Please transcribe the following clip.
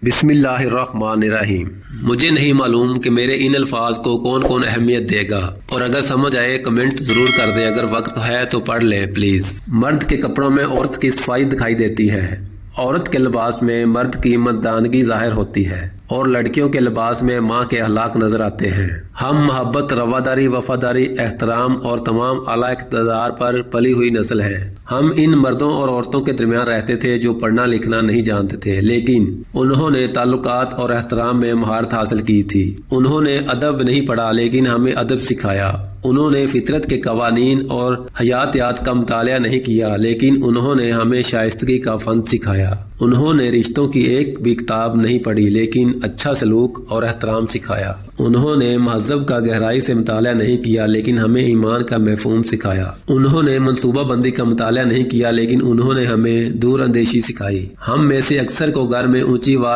بسم اللہ الرحمن الرحیم۔ مجھے نہیں معلوم کہ میرے ان الفاظ کو کون کون اہمیت دے گا، اور اگر سمجھ آئے کمنٹ ضرور کر دیں، اگر وقت ہے تو پڑھ لیں پلیز۔ مرد کے کپڑوں میں عورت کی صفائی دکھائی دیتی ہے، عورت کے لباس میں مرد کی مردانگی ظاہر ہوتی ہے، اور لڑکیوں کے لباس میں ماں کے اخلاق نظر آتے ہیں۔ ہم محبت، رواداری، وفاداری، احترام اور تمام اعلیٰ اقتدار پر پلی ہوئی نسل ہے۔ ہم ان مردوں اور عورتوں کے درمیان رہتے تھے جو پڑھنا لکھنا نہیں جانتے تھے، لیکن انہوں نے تعلقات اور احترام میں مہارت حاصل کی تھی۔ انہوں نے ادب نہیں پڑھا لیکن ہمیں ادب سکھایا۔ انہوں نے فطرت کے قوانین اور حیاتیات کا مطالعہ نہیں کیا لیکن انہوں نے ہمیں شائستگی کا فن سکھایا۔ انہوں نے رشتوں کی ایک بھی کتاب نہیں پڑھی لیکن اچھا سلوک اور احترام سکھایا۔ انہوں نے مہذب کا گہرائی سے مطالعہ نہیں کیا لیکن ہمیں ایمان کا مفہوم سکھایا۔ انہوں نے منصوبہ بندی کا مطالعہ نہیں کیا لیکن انہوں نے ہمیں دور اندیشی سکھائی۔ ہم میں سے اکثر کو گھر میں اونچی آواز